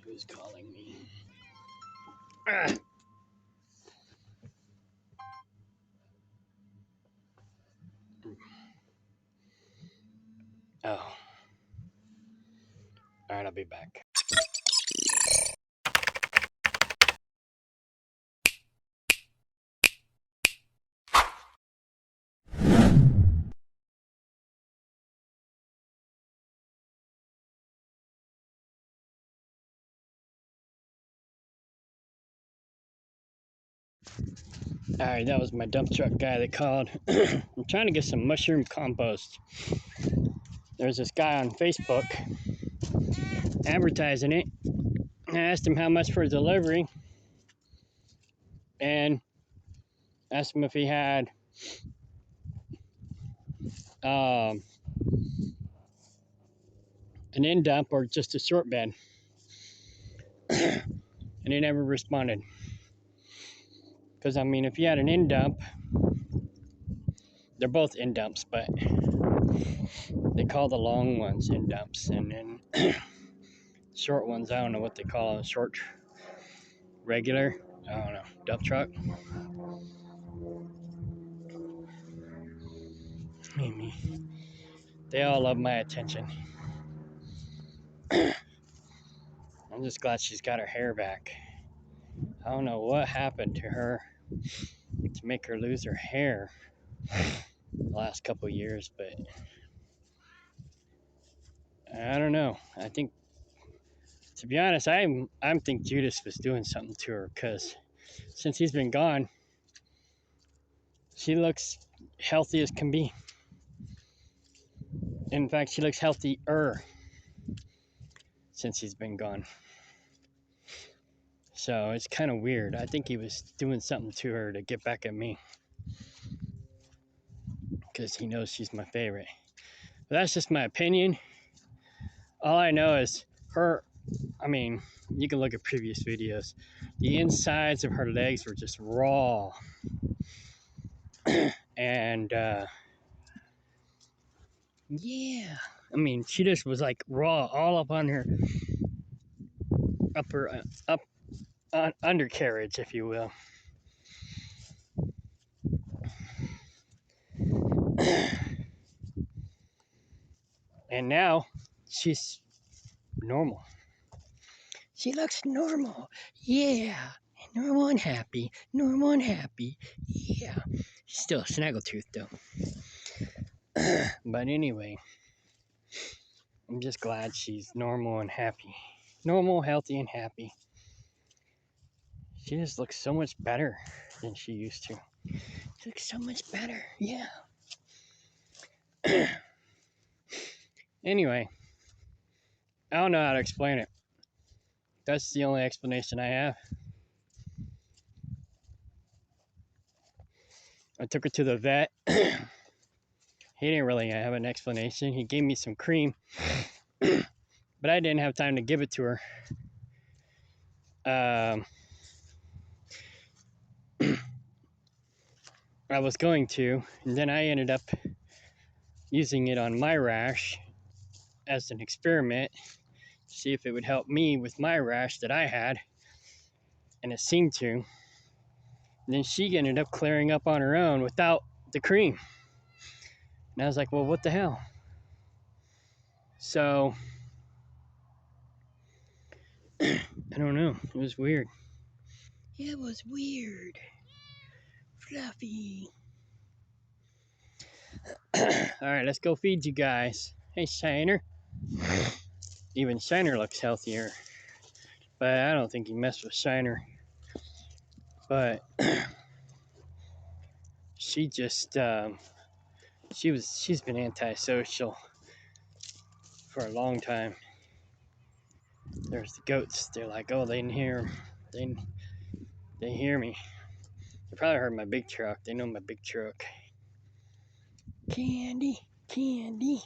Who's calling me? Oh. Alright, I'll be back. Alright, that was my dump truck guy that called. I'm trying to get some mushroom compost. There's this guy on Facebook advertising it. I asked him how much for delivery and asked him if he had an end dump or just a short bed. And he never responded. Because, I mean, if you had an end dump, they're both end dumps, but they call the long ones end dumps. And then short ones, I don't know what they call them. Short, regular, I don't know, dump truck. Amy. They all love my attention. I'm just glad she's got her hair back. I don't know what happened to her to make her lose her hair the last couple years, but I don't know. I think, to be honest, I think Judas was doing something to her, because since he's been gone, she looks healthy as can be. In fact, she looks healthier since he's been gone. So it's kind of weird. I think he was doing something to her to get back at me, because he knows she's my favorite. But that's just my opinion. All I know is her, I mean, you can look at previous videos. The insides of her legs were just raw. And yeah, I mean, she just was like raw all up on her undercarriage, if you will. And now she's normal. She looks normal. Yeah. Normal and happy. Normal and happy. Yeah. She's still a snaggletooth, though. But anyway, I'm just glad she's normal and happy. Normal, healthy, and happy. She just looks so much better than she used to. She looks so much better. Yeah. Anyway, I don't know how to explain it. That's the only explanation I have. I took her to the vet. He didn't really have an explanation. He gave me some cream, but I didn't have time to give it to her. I was going to, and then I ended up using it on my rash as an experiment to see if it would help me with my rash that I had, and it seemed to. And then she ended up clearing up on her own without the cream. And I was like, well, what the hell? So, I don't know. It was weird. It was weird. Fluffy. Alright, let's go feed you guys. Hey, Shiner. Even Shiner looks healthier. But I don't think you mess with Shiner. But she just, she's been antisocial for a long time. There's the goats. They're like, oh, they hear, they hear me. They probably heard my big truck. They know my big truck. Candy, Candy.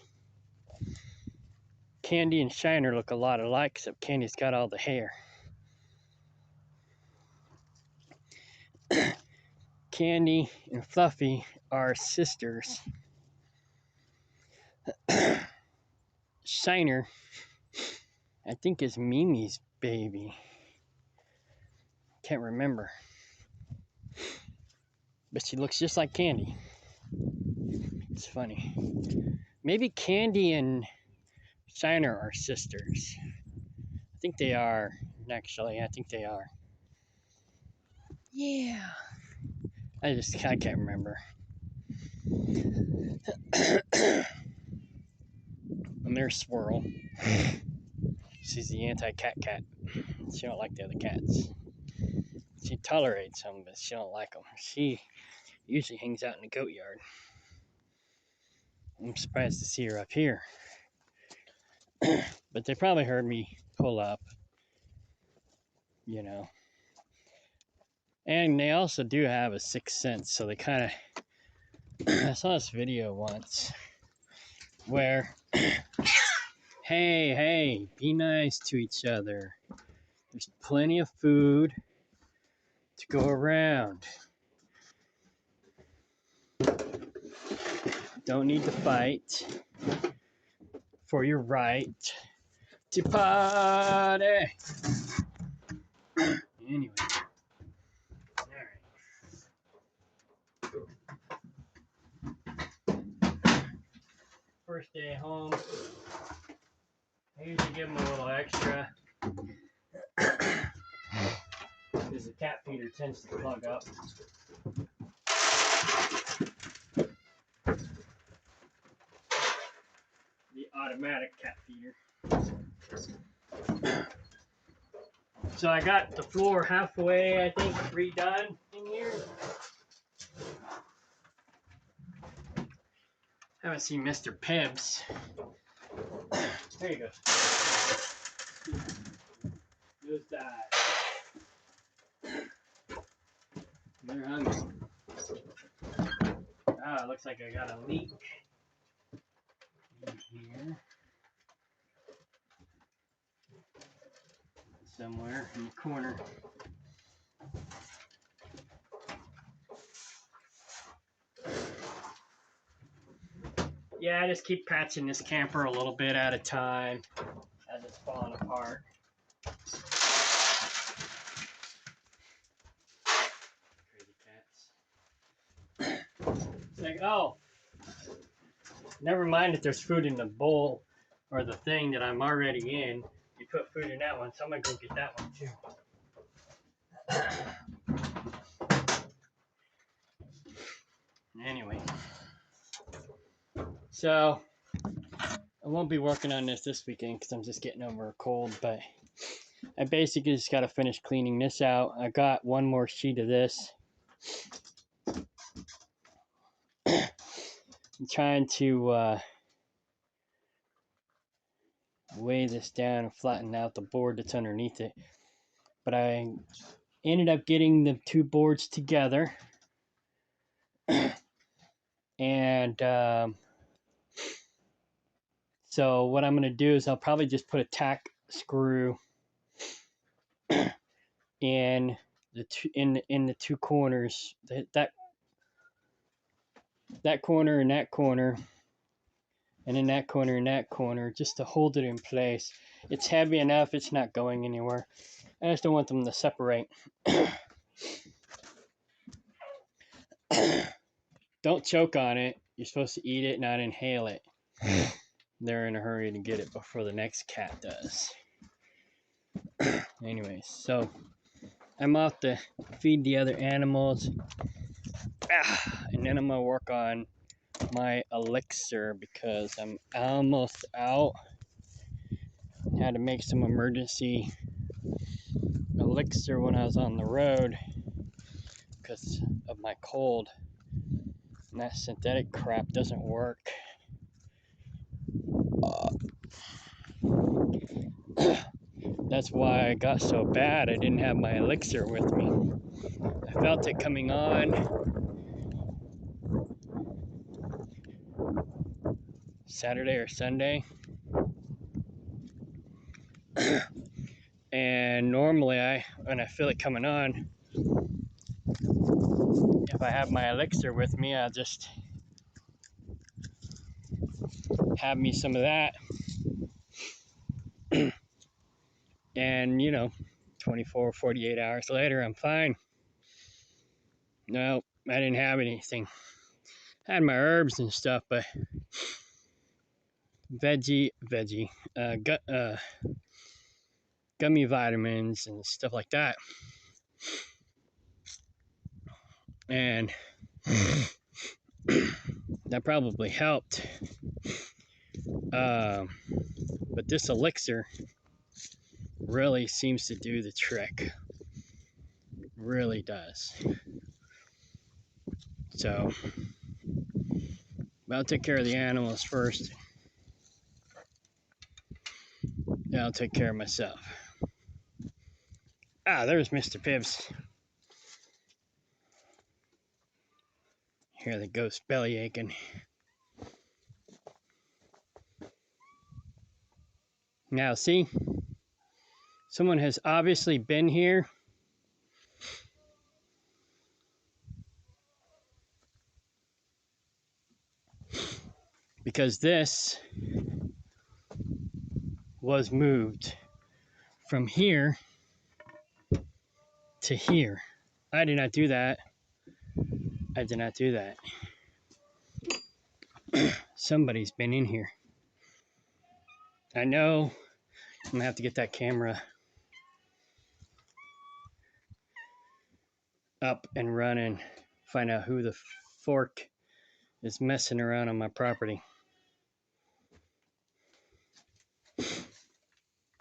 Candy and Shiner look a lot alike, except Candy's got all the hair. Candy and Fluffy are sisters. Shiner, I think, is Mimi's baby. Can't remember. But she looks just like Candy. It's funny. Maybe Candy and Shiner are sisters. I think they are. Actually, I think they are. Yeah. I can't remember. And there's Swirl. She's the anti-cat cat. She don't like the other cats. She tolerates them, but she don't like them. She usually hangs out in the goat yard. I'm surprised to see her up here. But they probably heard me pull up, you know. And they also do have a sixth sense, so they kind of... I saw this video once where... Hey, be nice to each other. There's plenty of food to go around. Don't need to fight for your right to party. Anyway. Alright. First day home. I usually give them a little extra. Because the cat feeder tends to plug up. The automatic cat feeder. So I got the floor halfway, I think, redone in here. Haven't seen Mr. Pibbs. There you go. Just died. They're hungry. Ah, it looks like I got a leak in here. Somewhere in the corner. Yeah, I just keep patching this camper a little bit at a time as it's falling apart. Crazy cats. It's like, oh, never mind if there's food in the bowl or the thing that I'm already in. You put food in that one, so I'm gonna go get that one too. Anyway, so I won't be working on this weekend because I'm just getting over a cold, but I basically just got to finish cleaning this out. I got one more sheet of this. I'm trying to weigh this down and flatten out the board that's underneath it. But I ended up getting the two boards together. And so what I'm going to do is I'll probably just put a tack screw in the two corners, that corner and that corner, and in that corner and that corner, just to hold it in place. It's heavy enough, it's not going anywhere. I just don't want them to separate. Don't choke on it. You're supposed to eat it, not inhale it. They're in a hurry to get it before the next cat does. Anyways, so I'm off to feed the other animals. And then I'm going to work on my elixir because I'm almost out. Had to make some emergency elixir when I was on the road because of my cold. And that synthetic crap doesn't work. That's why I got so bad. I didn't have my elixir with me. I felt it coming on Saturday or Sunday. And normally when I feel it coming on, if I have my elixir with me, I'll just have me some of that. And 24, 48 hours later, I'm fine. No, I didn't have anything. I had my herbs and stuff, but gummy vitamins and stuff like that. And that probably helped. But this elixir really seems to do the trick. Really does. So, I'll take care of the animals first. Then I'll take care of myself. Ah, there's Mr. Pibbs. Hear the ghost belly aching. Now, see? Someone has obviously been here. Because this was moved from here to here. I did not do that. I did not do that. Somebody's been in here. I know. I'm gonna have to get that camera up and running. Find out who the fork is messing around on my property.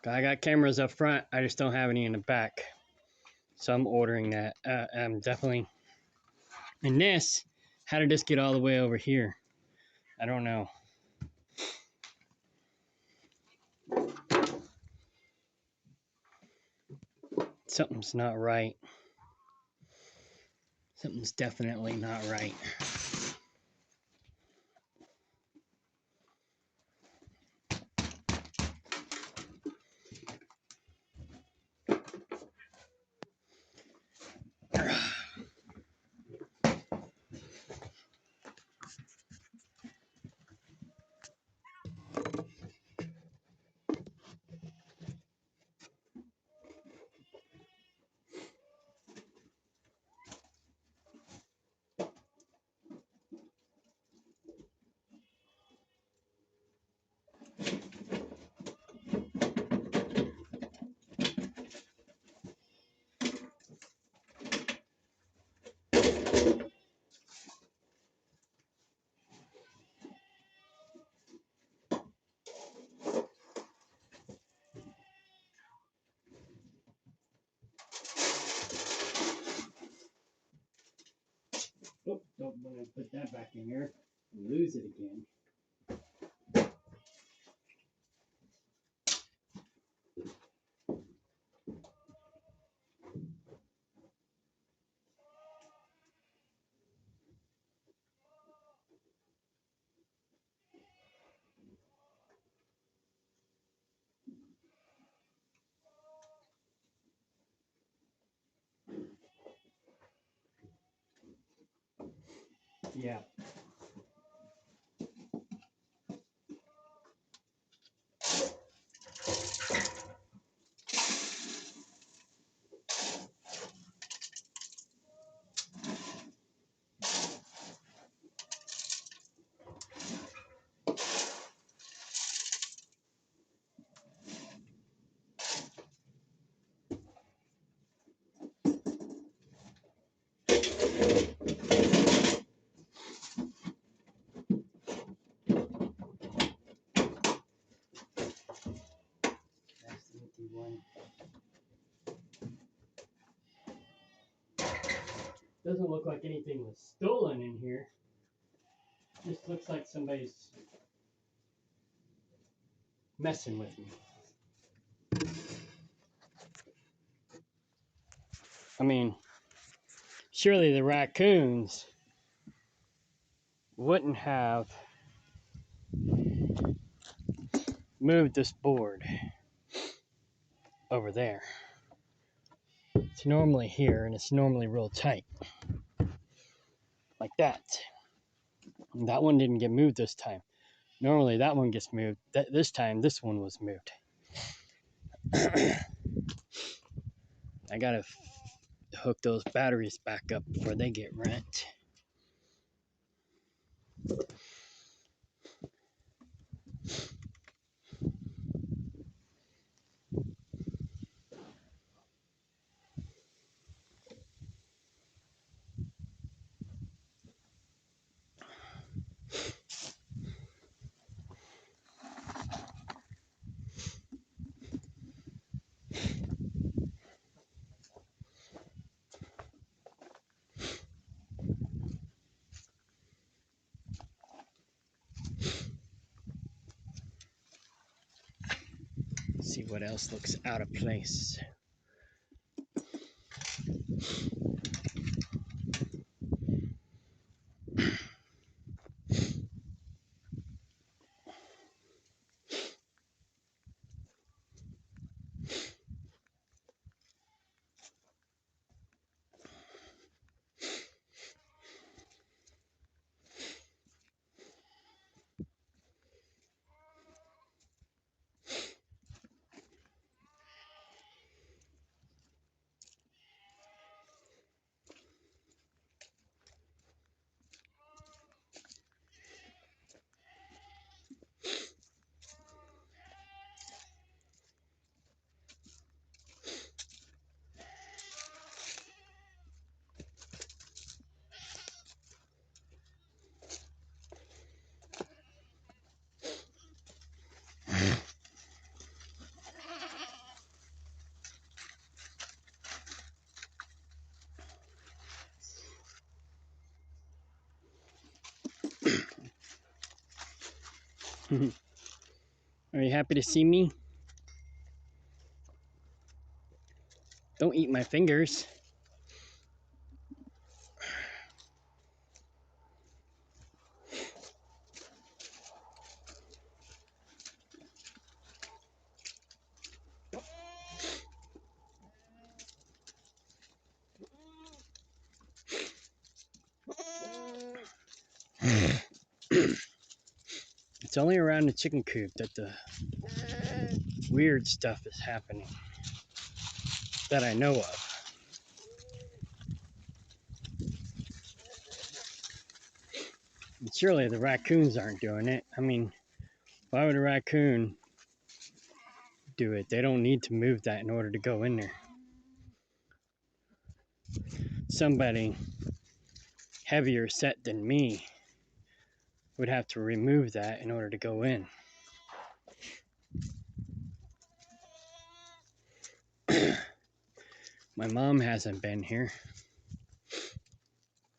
I got cameras up front. I just don't have any in the back. So I'm ordering that. I'm definitely. And this, how did this get all the way over here? I don't know. Something's not right. Something's definitely not right. Oh, don't want to put that back in here and lose it again. Yeah. Doesn't look like anything was stolen in here. Just looks like somebody's messing with me. I mean, surely the raccoons wouldn't have moved this board over there. It's normally here and it's normally real tight. Like that. And that one didn't get moved this time. Normally that one gets moved. This time this one was moved. I gotta hook those batteries back up before they get rent. See what else looks out of place. Are you happy to see me? Don't eat my fingers. It's only around the chicken coop that the weird stuff is happening that I know of. And surely the raccoons aren't doing it. I mean, why would a raccoon do it? They don't need to move that in order to go in there. Somebody heavier set than me would have to remove that in order to go in. My mom hasn't been here.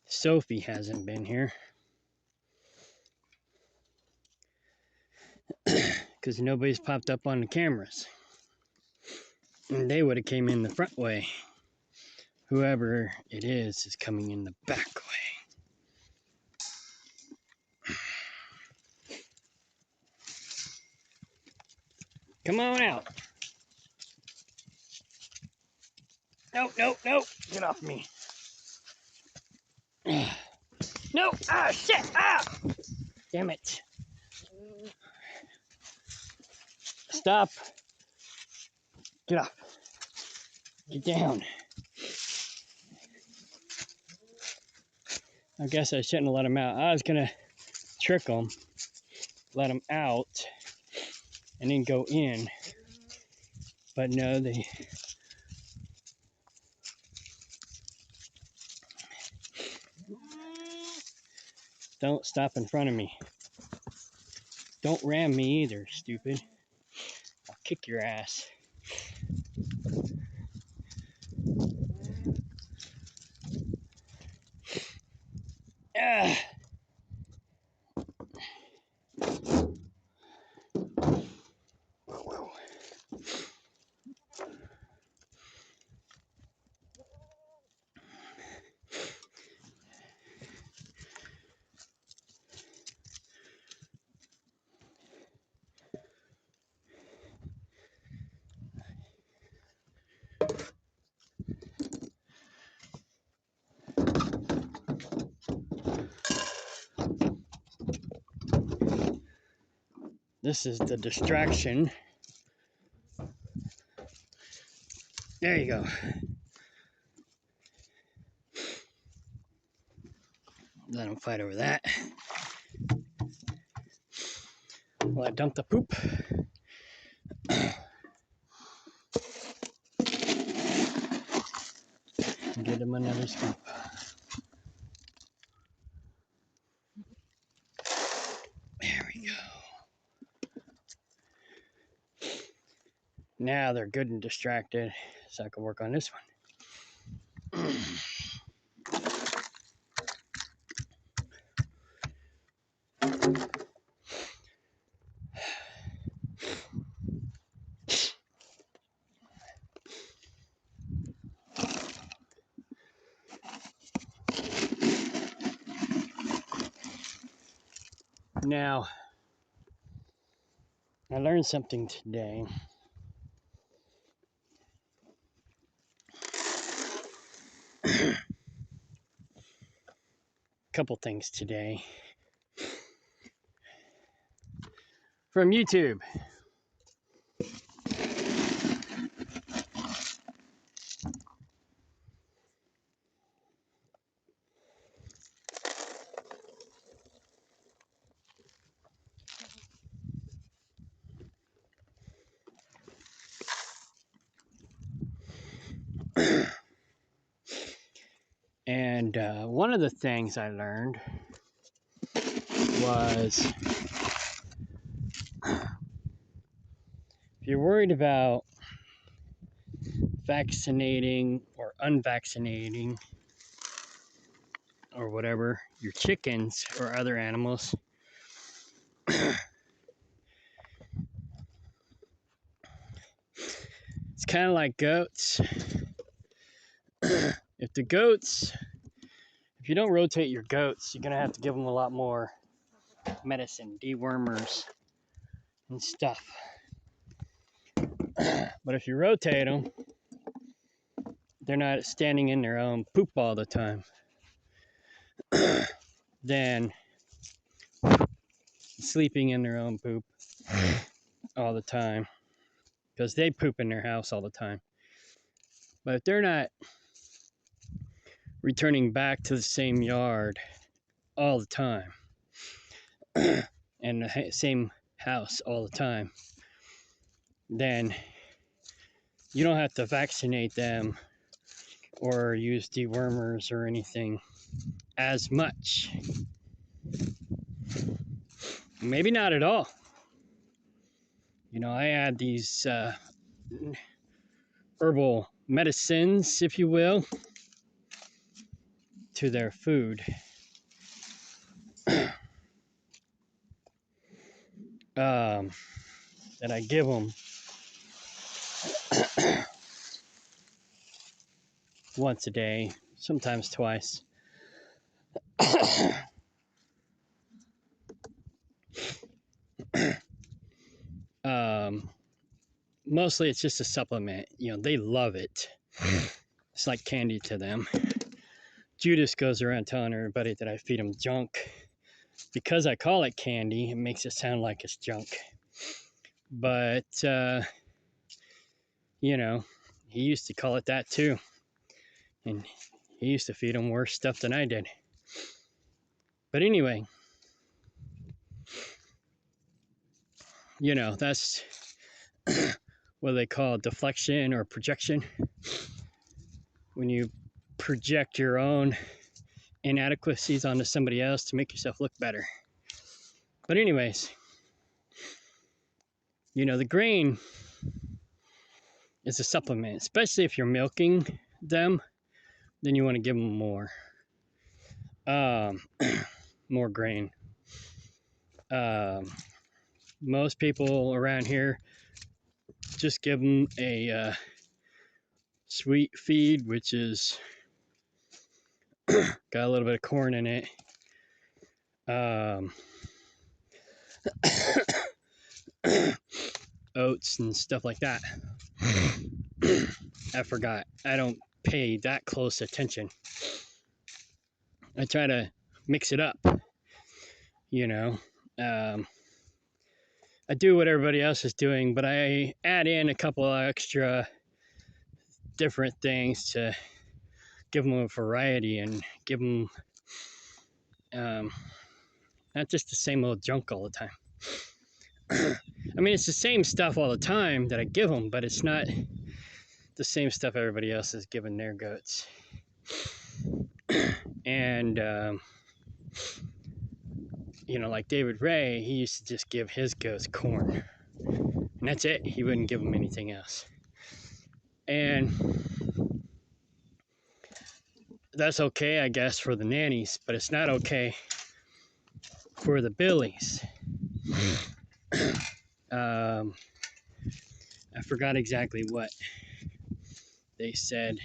Sophie hasn't been here. Because nobody's popped up on the cameras. And they would have came in the front way. Whoever it is coming in the back way. Come on out. Nope, nope, nope. Get off me. No! Ah, shit! Ah! Damn it. Stop. Get up. Get down. I guess I shouldn't have let them out. I was going to trick them, let them out, and then go in. But no, they... Don't stop in front of me. Don't ram me either, stupid. I'll kick your ass. Ah. Whoa. This is the distraction. There you go. Let them fight over that. Well, I dumped the poop. Get him another scoop. There we go. Now they're good and distracted, so I can work on this one. Now, I learned something today. Couple things today from YouTube. And one of the things I learned was if you're worried about vaccinating or unvaccinating or whatever your chickens or other animals, it's kind of like goats. If you don't rotate your goats, you're gonna have to give them a lot more medicine, dewormers and stuff. But if you rotate them, they're not standing in their own poop all the time. Then sleeping in their own poop all the time because they poop in their house all the time. But if they're not returning back to the same yard all the time and the same house all the time, then you don't have to vaccinate them or use dewormers or anything as much. Maybe not at all. You know, I add these herbal medicines, if you will, to their food. That I give them once a day, sometimes twice. Mostly it's just a supplement. You know, they love it. It's like candy to them. Judas goes around telling everybody that I feed him junk. Because I call it candy, it makes it sound like it's junk. But, you know, he used to call it that too. And he used to feed him worse stuff than I did. But anyway, you know, that's what they call deflection or projection. When you project your own inadequacies onto somebody else to make yourself look better. But anyways, you know, the grain is a supplement, especially if you're milking them, then you want to give them more. more grain. Most people around here just give them a sweet feed, which is got a little bit of corn in it. Oats and stuff like that. I forgot. I don't pay that close attention. I try to mix it up, you know. I do what everybody else is doing, but I add in a couple of extra different things to give them a variety and give them not just the same old junk all the time. I mean, it's the same stuff all the time that I give them, but it's not the same stuff everybody else is giving their goats. And, you know, like David Ray, he used to just give his goats corn. And that's it. He wouldn't give them anything else. And that's okay, I guess, for the nannies, but it's not okay for the billies. I forgot exactly what they said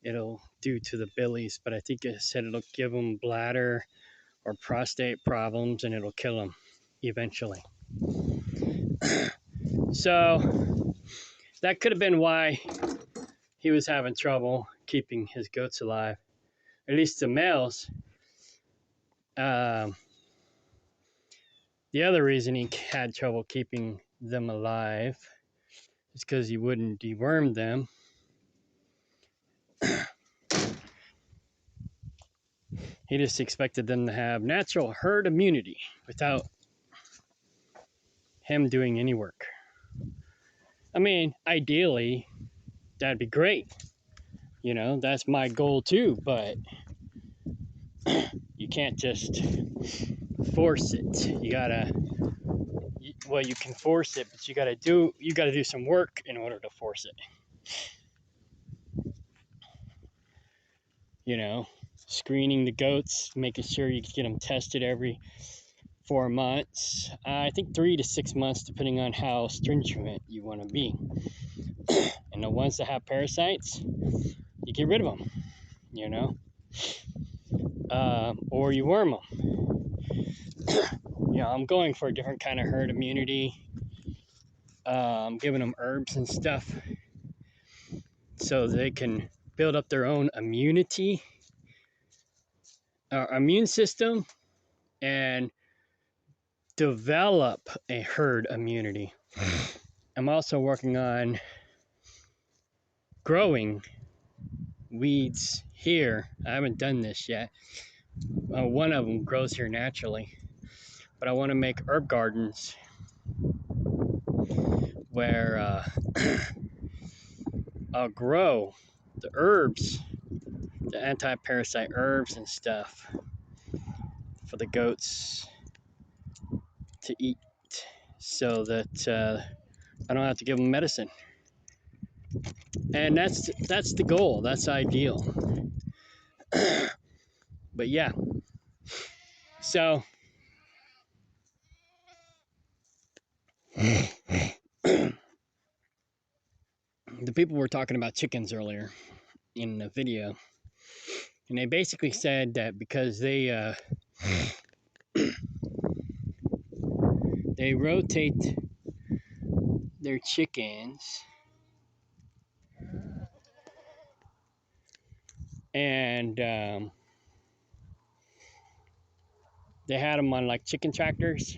it'll do to the billies, but I think it said it'll give them bladder or prostate problems and it'll kill them eventually. So that could have been why he was having trouble keeping his goats alive, at least the males. The other reason he had trouble keeping them alive is because he wouldn't deworm them. He just expected them to have natural herd immunity without him doing any work. I mean, ideally, that'd be great. You know, that's my goal too, but you can't just force it. You gotta, well, you can force it, but you gotta do some work in order to force it. You know, screening the goats, making sure you get them tested every 4 months. I think 3 to 6 months, depending on how stringent you want to be. And the ones that have parasites, you get rid of them, you know, or you worm them. You know, I'm going for a different kind of herd immunity. I'm giving them herbs and stuff so they can build up their own immunity, immune system, and develop a herd immunity. I'm also working on growing weeds here. I haven't done this yet. One of them grows here naturally, but I want to make herb gardens where I'll grow the herbs, the anti-parasite herbs and stuff for the goats to eat, so that I don't have to give them medicine. And that's the goal. That's ideal. But yeah, so the people were talking about chickens earlier in the video, and they basically said that because they rotate their chickens and they had them on like chicken tractors.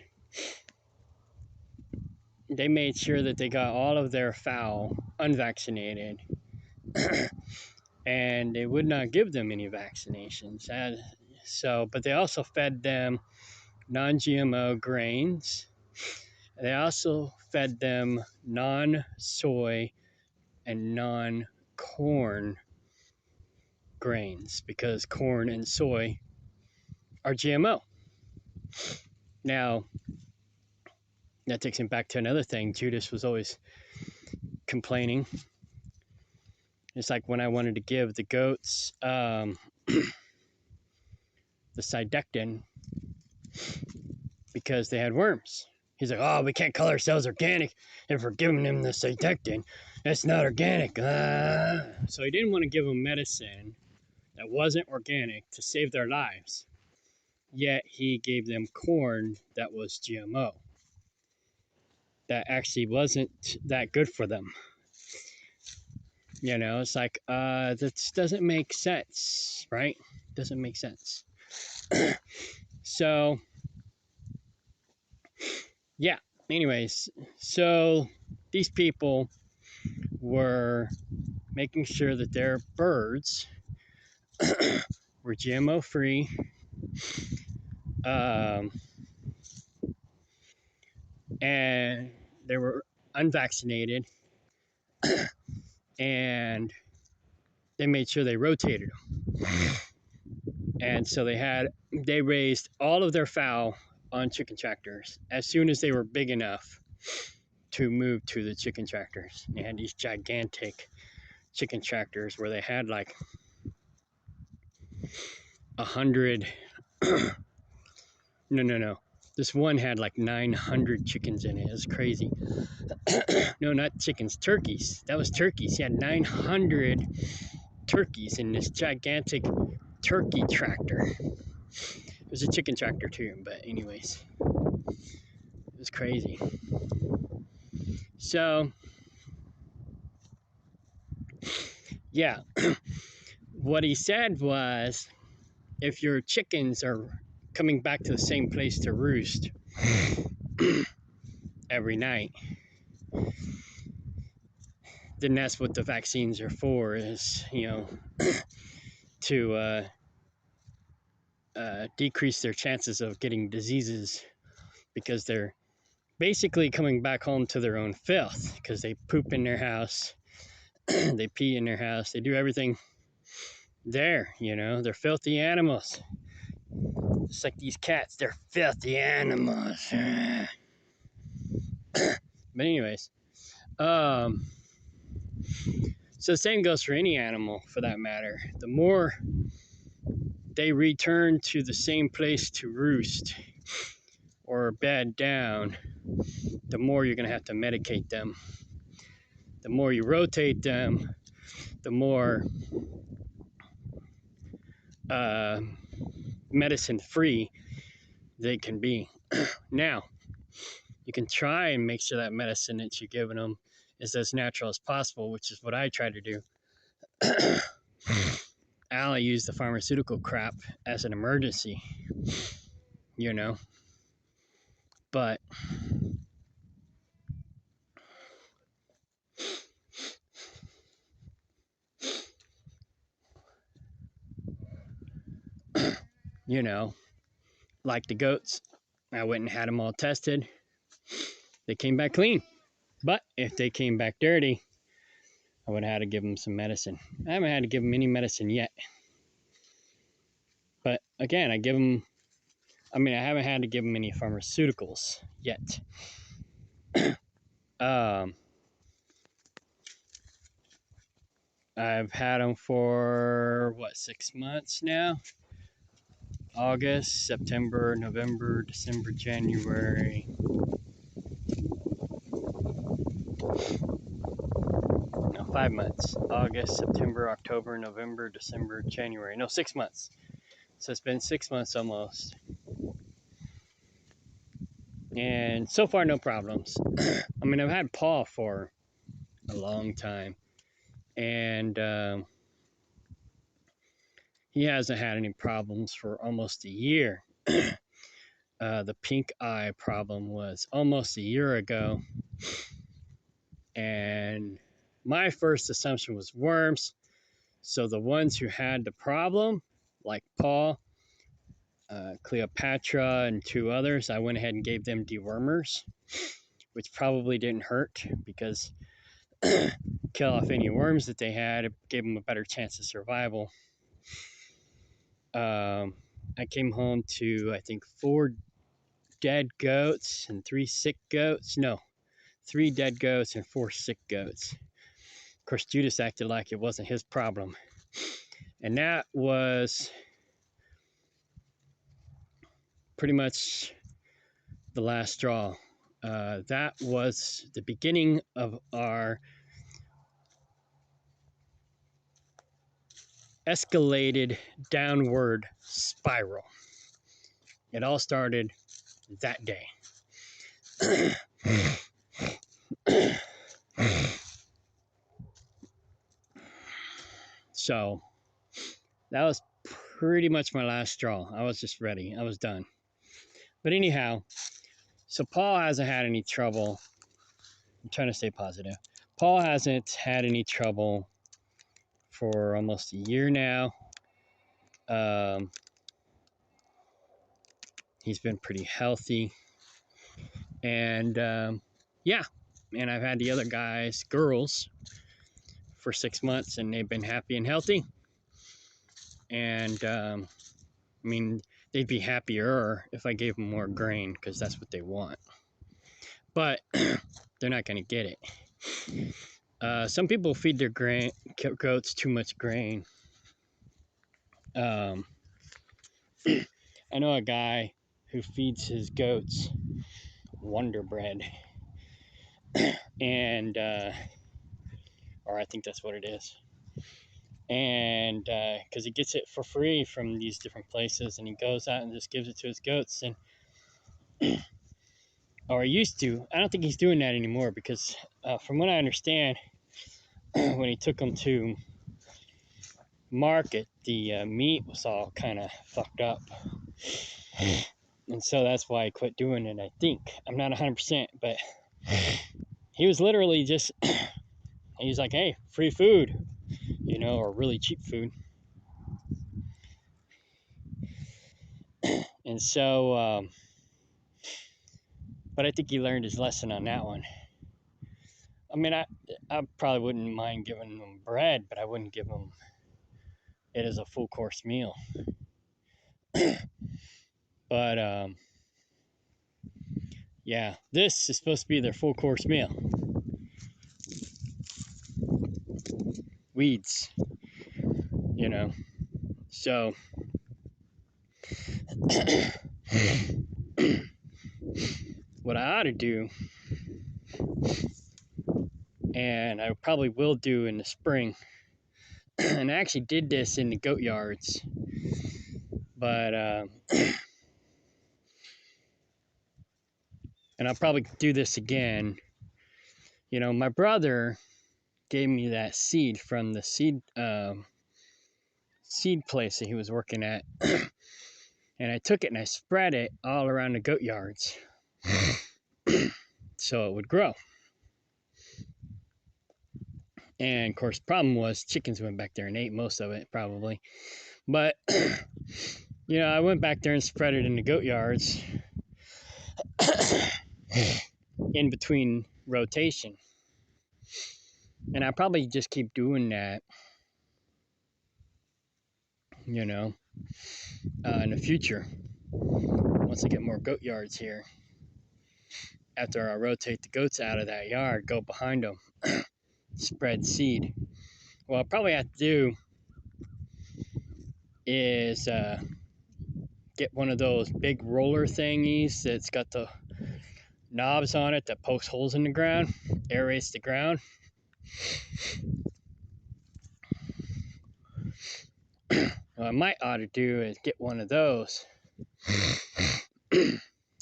They made sure that they got all of their fowl unvaccinated and they would not give them any vaccinations. But they also fed them non-GMO grains. They also fed them non-soy and non-corn grains because corn and soy are GMO. Now, that takes me back to another thing. Judas was always complaining. It's like when I wanted to give the goats the Cydectin because they had worms. He's like, oh, we can't call ourselves organic if we're giving them the Cydectin. That's not organic. So he didn't want to give them medicine that wasn't organic to save their lives. Yet he gave them corn that was GMO. That actually wasn't that good for them. You know, it's like, that doesn't make sense, right? Doesn't make sense. So, yeah, anyways, so these people were making sure that their birds were GMO free, and they were unvaccinated, and they made sure they rotated them. And so they raised all of their fowl on chicken tractors as soon as they were big enough to move to the chicken tractors. They had these gigantic chicken tractors where they had like 100. No. This one had like 900 chickens in it. It was crazy. No, not chickens, turkeys. That was turkeys. He had 900 turkeys in this gigantic turkey tractor. It was a chicken tractor too, but anyways, it was crazy. So, yeah, what he said was, if your chickens are coming back to the same place to roost every night, then that's what the vaccines are for, is, you know, to decrease their chances of getting diseases, because they're basically coming back home to their own filth, because they poop in their house, they pee in their house, they do everything there, you know, they're filthy animals. Just like these cats, they're filthy animals. But anyways, so the same goes for any animal for that matter. The more they return to the same place to roost or bed down, the more you're going to have to medicate them. The more you rotate them, the more medicine free they can be. Now, you can try and make sure that medicine that you're giving them is as natural as possible, which is what I try to do. I use the pharmaceutical crap as an emergency, you know, but you know, like the goats, I went and had them all tested. They came back clean. But if they came back dirty, I would have had to give them some medicine. I haven't had to give them any medicine yet. But again, I haven't had to give them any pharmaceuticals yet. I've had them for, 6 months now? August, September, November, December, January. No, 5 months. August, September, October, November, December, January. No, 6 months. So it's been 6 months almost. And so far, no problems. I mean, I've had Paul for a long time. And he hasn't had any problems for almost a year. The pink eye problem was almost a year ago. And my first assumption was worms. So the ones who had the problem, like Paul, Cleopatra, and 2 others, I went ahead and gave them dewormers, which probably didn't hurt because kill off any worms that they had. It gave them a better chance of survival. I came home to, I think, 4 dead goats and 3 sick goats. No, 3 dead goats and 4 sick goats. Of course, Judas acted like it wasn't his problem. And that was pretty much the last straw. That was the beginning of our escalated downward spiral. It all started that day. So that was pretty much my last straw. I was just ready. I was done. But anyhow, so Paul hasn't had any trouble. I'm trying to stay positive. Paul hasn't had any trouble for almost a year now. He's been pretty healthy. And yeah, and I've had the other guys, girls, for 6 months, and they've been happy and healthy. And I mean, they'd be happier if I gave them more grain, because that's what they want. But they're not going to get it. Some people feed their goats too much grain. I know a guy who feeds his goats Wonder Bread, and or I think that's what it is. And because he gets it for free from these different places, and he goes out and just gives it to his goats, and or he used to. I don't think he's doing that anymore, because from what I understand, when he took them to market, the meat was all kind of fucked up, and so that's why I quit doing it. I think I'm not 100%, but he was literally just he's like, hey, free food, you know, or really cheap food. And so but I think he learned his lesson on that one. I mean, I probably wouldn't mind giving them bread, but I wouldn't give them it as a full course meal. But yeah, this is supposed to be their full course meal. Weeds, you know. So what I ought to do, and I probably will do in the spring, and I actually did this in the goat yards, but and I'll probably do this again. You know, my brother gave me that seed from the seed place that he was working at, and I took it and I spread it all around the goat yards so it would grow. And of course, the problem was chickens went back there and ate most of it, probably. But you know, I went back there and spread it in the goat yards in between rotation, and I probably just keep doing that, you know, in the future once I get more goat yards here. After I rotate the goats out of that yard, go behind them, spread seed. What I'll probably have to do is get one of those big roller thingies that's got the knobs on it that pokes holes in the ground, aerates the ground. What I might ought to do is get one of those,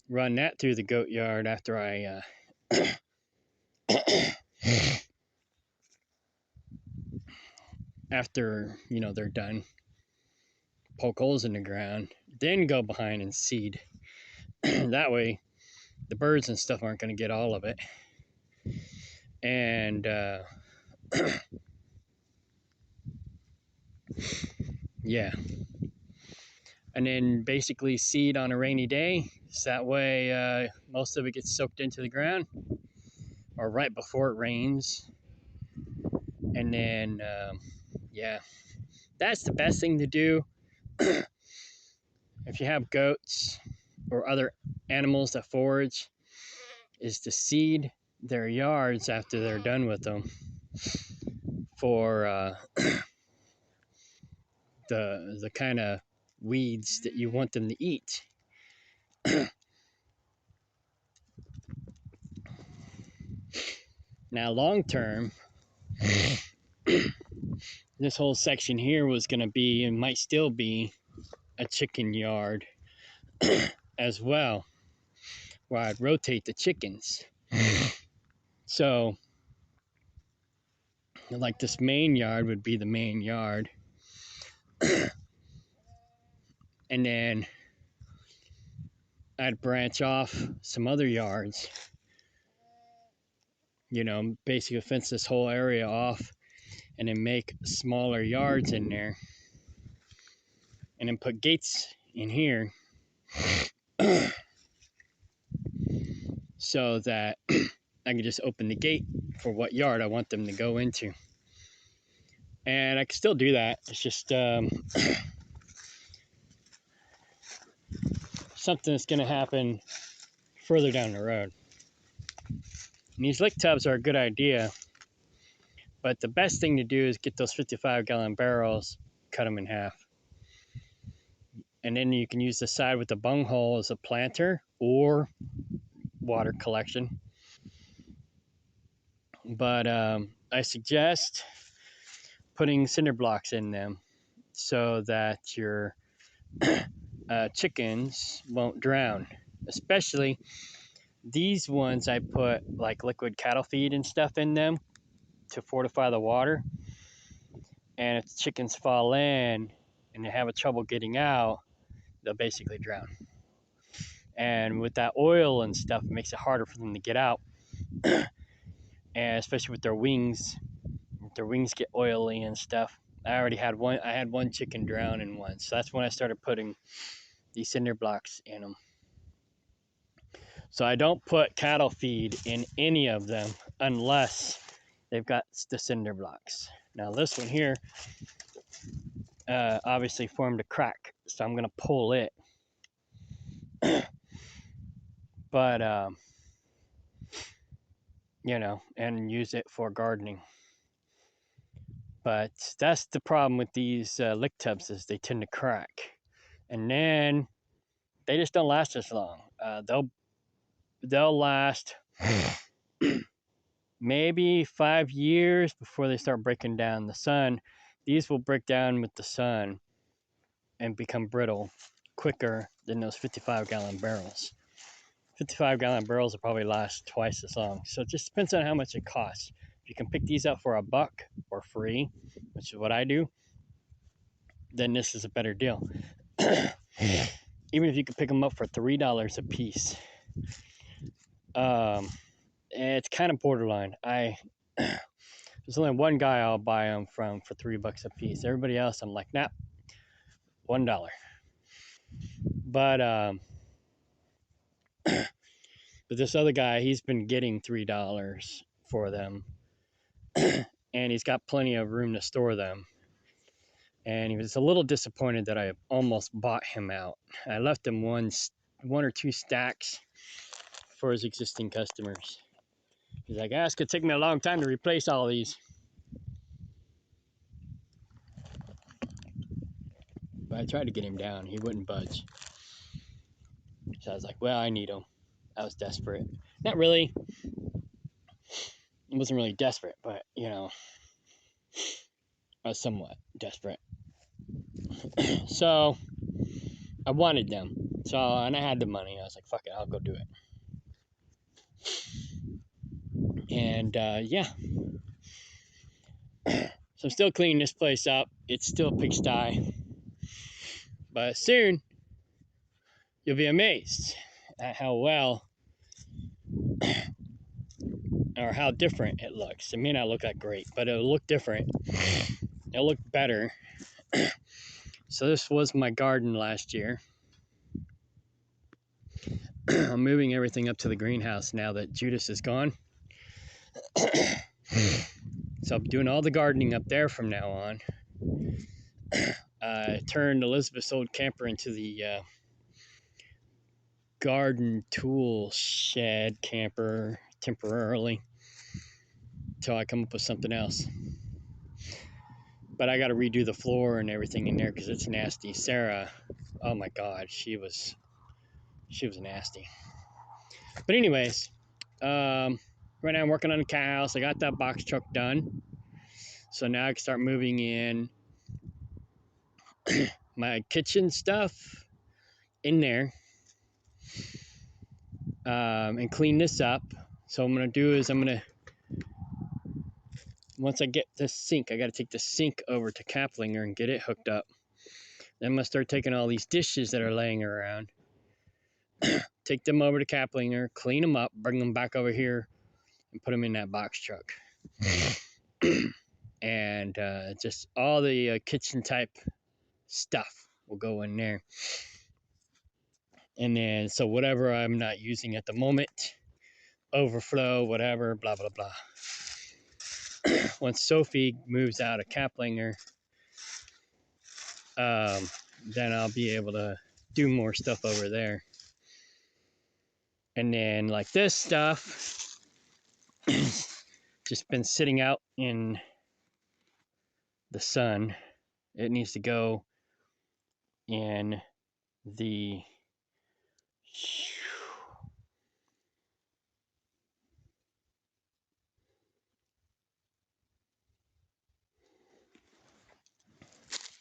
run that through the goat yard after I after, you know, they're done, poke holes in the ground, then go behind and seed. That way the birds and stuff aren't going to get all of it. And yeah, and then basically seed on a rainy day, so that way most of it gets soaked into the ground, or right before it rains. And then yeah, that's the best thing to do. If you have goats or other animals that forage, is to seed their yards after they're done with them for the kind of weeds that you want them to eat. Now, long term, this whole section here was going to be and might still be a chicken yard as well, where I'd rotate the chickens. So, like, this main yard would be the main yard. And then I'd branch off some other yards, basically fence this whole area off and then make smaller yards in there. And then put gates in here so that I can just open the gate for what yard I want them to go into. And I can still do that. It's just something that's going to happen further down the road. And these lick tubs are a good idea, but the best thing to do is get those 55-gallon barrels, cut them in half. And then you can use the side with the bunghole as a planter or water collection. But I suggest putting cinder blocks in them so that your chickens won't drown. Especially these ones, I put like liquid cattle feed and stuff in them to fortify the water. And if the chickens fall in and they have trouble getting out, they'll basically drown. And with that oil and stuff, it makes it harder for them to get out. And especially with their wings, if their wings get oily and stuff. I had one chicken drown in one. So that's when I started putting these cinder blocks in them. So I don't put cattle feed in any of them unless they've got the cinder blocks. Now this one here obviously formed a crack, so I'm going to pull it. But, and use it for gardening. But that's the problem with these lick tubs is they tend to crack. And then they just don't last as long. They'll last maybe 5 years before they start breaking down. The sun, these will break down with the sun and become brittle quicker than those 55-gallon barrels. 55-gallon barrels will probably last twice as long. So it just depends on how much it costs. If you can pick these up for $1 or free, which is what I do, then this is a better deal. Even if you could pick them up for $3 a piece, it's kind of borderline. There's only one guy I'll buy them from for $3 a piece. Everybody else, I'm like, nah, $1. But but this other guy, he's been getting $3 for them, and he's got plenty of room to store them. And he was a little disappointed that I almost bought him out. I left him one or two stacks for his existing customers. He's like, it's gonna take me a long time to replace all these. But I tried to get him down. He wouldn't budge. So I was like, well, I need them. I was desperate. Not really. I wasn't really desperate, but, I was somewhat desperate. So I wanted them. And I had the money. I was like, fuck it, I'll go do it. And yeah. So I'm still cleaning this place up. It's still a pigsty. But soon, you'll be amazed at how well or how different it looks. It may not look that great, but it'll look different. It'll look better. So this was my garden last year. I'm moving everything up to the greenhouse now that Judas is gone. So I'm doing all the gardening up there from now on. I turned Elizabeth's old camper into the garden tool shed camper temporarily until I come up with something else. But I got to redo the floor and everything in there because it's nasty. Sarah, oh my God, she was She was nasty. But anyways, right now I'm working on the cows. I got that box truck done. So now I can start moving in my kitchen stuff in there, and clean this up. So what I'm gonna do is once I get this sink, I gotta take the sink over to Kaplinger and get it hooked up. Then I'm gonna start taking all these dishes that are laying around, take them over to Kaplinger, clean them up, bring them back over here, and put them in that box truck. And just all the kitchen type stuff will go in there. And then, so whatever I'm not using at the moment, overflow, whatever, blah, blah, blah. Once Sophie moves out of Kaplinger, then I'll be able to do more stuff over there. And then, like this stuff, just been sitting out in the sun. It needs to go in the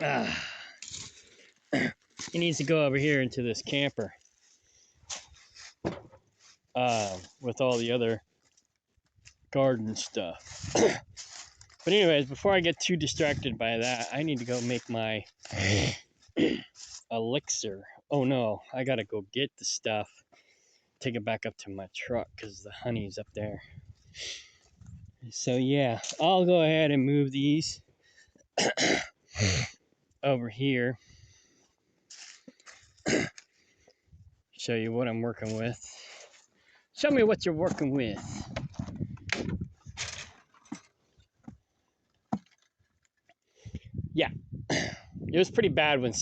it needs to go over here into this camper, with all the other garden stuff. But anyways, before I get too distracted by that, I need to go make my elixir. Oh no, I gotta go get the stuff, take it back up to my truck because the honey's up there. So yeah, I'll go ahead and move these over here. Show you what I'm working with. Show me what you're working with. Yeah, it was pretty bad when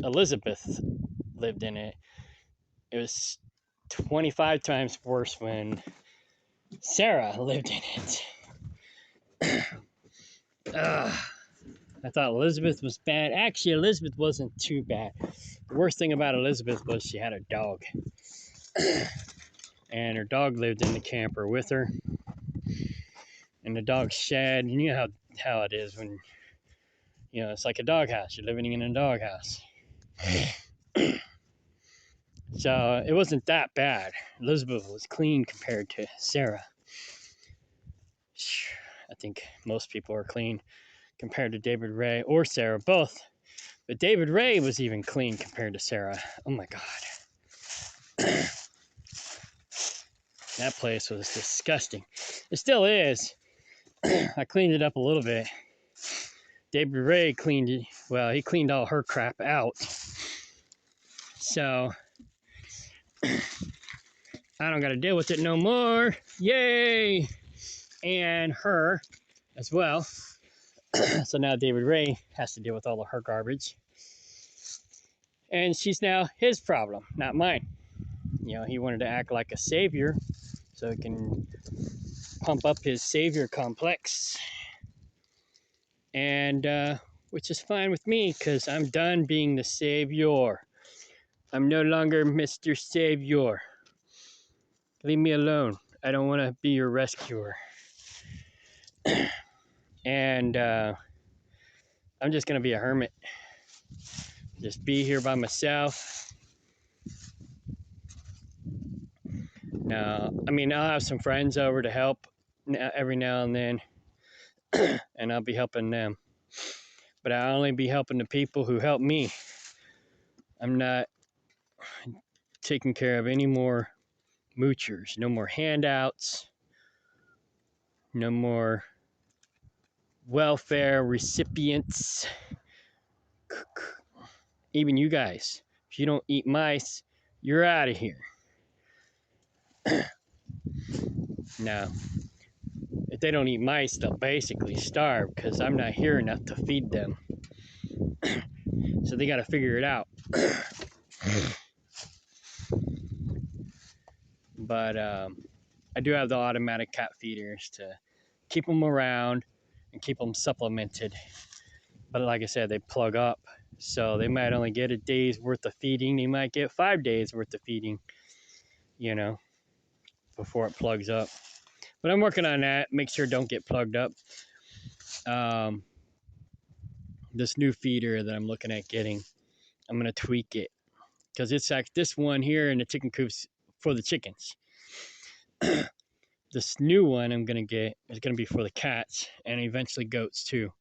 Elizabeth lived in it. It was 25 times worse when Sarah lived in it. I thought Elizabeth was bad. Actually, Elizabeth wasn't too bad. The worst thing about Elizabeth was she had a dog. And her dog lived in the camper with her. And the dog shed. You know how it is when, it's like a doghouse. You're living in a doghouse. So it wasn't that bad. Elizabeth was clean compared to Sarah. I think most people are clean compared to David Ray or Sarah, both. But David Ray was even clean compared to Sarah. Oh my God. That place was disgusting. It still is. I cleaned it up a little bit. David Ray cleaned it. Well, he cleaned all her crap out. So I don't got to deal with it no more. Yay! And her as well. So now David Ray has to deal with all of her garbage. And she's now his problem, not mine. He wanted to act like a savior so he can pump up his savior complex. And which is fine with me because I'm done being the savior. I'm no longer Mr. Savior. Leave me alone. I don't want to be your rescuer. And I'm just going to be a hermit. Just be here by myself. Now, I'll have some friends over to help every now and then. And I'll be helping them. But I'll only be helping the people who help me. I'm not taking care of any more moochers. No more handouts. No more welfare recipients. Even you guys, if you don't eat mice, you're out of here. Now, if they don't eat mice, they'll basically starve because I'm not here enough to feed them. So they got to figure it out. But I do have the automatic cat feeders to keep them around and keep them supplemented. But like I said, they plug up So they might only get a day's worth of feeding. They might get 5 days worth of feeding, you know, before it plugs up. But I'm working on that. Make sure it don't get plugged up. This new feeder that I'm looking at getting, I'm going to tweak it. Because it's like this one here in the chicken coops for the chickens. This new one I'm going to get is going to be for the cats and eventually goats too.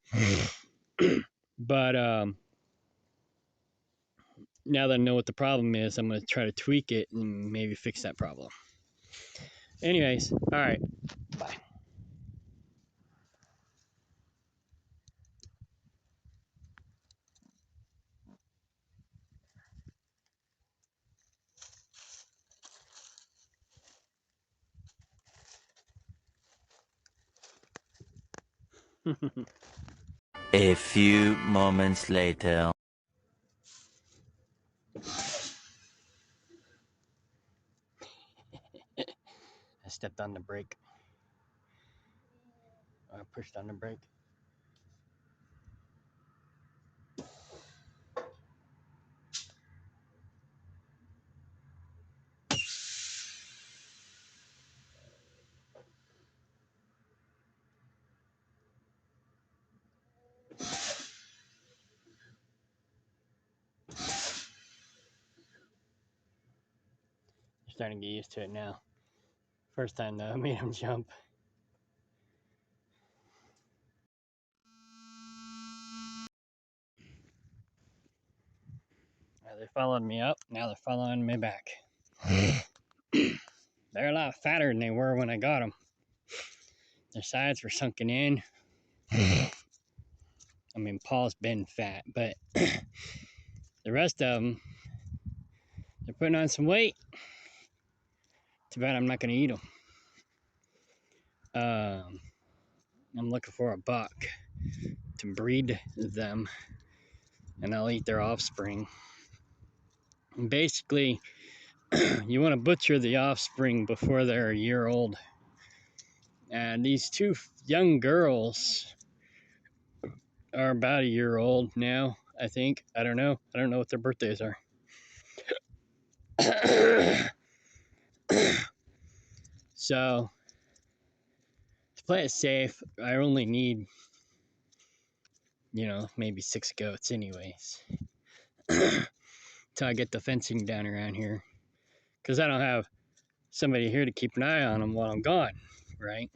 But now that I know what the problem is, I'm going to try to tweak it and maybe fix that problem. Anyways, all right, bye. A few moments later. I stepped on the brake. I pushed on the brake. Starting to get used to it now. First time though, I made him jump. They followed me up, now they're following me back. They're a lot fatter than they were when I got them. Their sides were sunken in. I mean, Paul's been fat, but the rest of them, they're putting on some weight. Too bad I'm not going to eat them. I'm looking for a buck to breed them, and I'll eat their offspring. And basically, you want to butcher the offspring before they're a year old. And these two young girls are about a year old now, I think. I don't know. I don't know what their birthdays are. So, to play it safe, I only need, maybe 6 goats anyways. Till I get the fencing down around here. Because I don't have somebody here to keep an eye on them while I'm gone, right?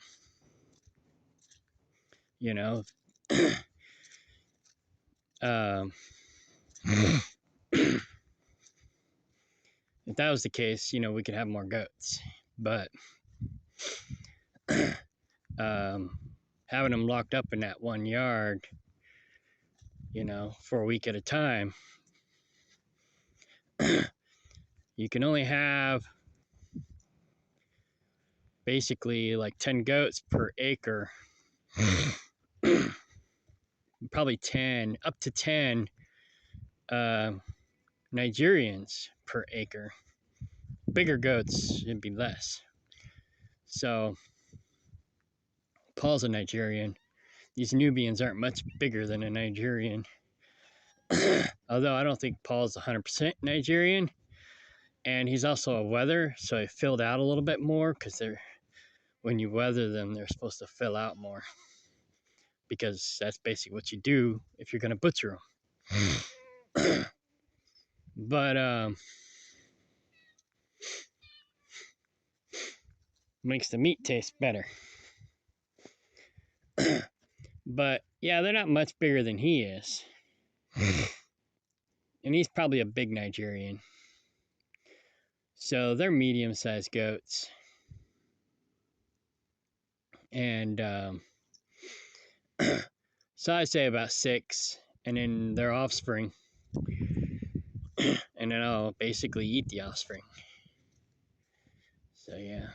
Um, if that was the case, we could have more goats. But having them locked up in that one yard, for a week at a time, you can only have basically like 10 goats per acre. Probably 10, up to 10 Nigerians per acre. Bigger goats, it'd be less. So, Paul's a Nigerian. These Nubians aren't much bigger than a Nigerian. Although I don't think Paul's 100% Nigerian. And he's also a wether, so he filled out a little bit more because when you weather them, they're supposed to fill out more. Because that's basically what you do if you're going to butcher them. But makes the meat taste better. But yeah, they're not much bigger than he is. And he's probably a big Nigerian. So they're medium-sized goats. And so I say about 6, and then their offspring. And then I'll basically eat the offspring. So yeah.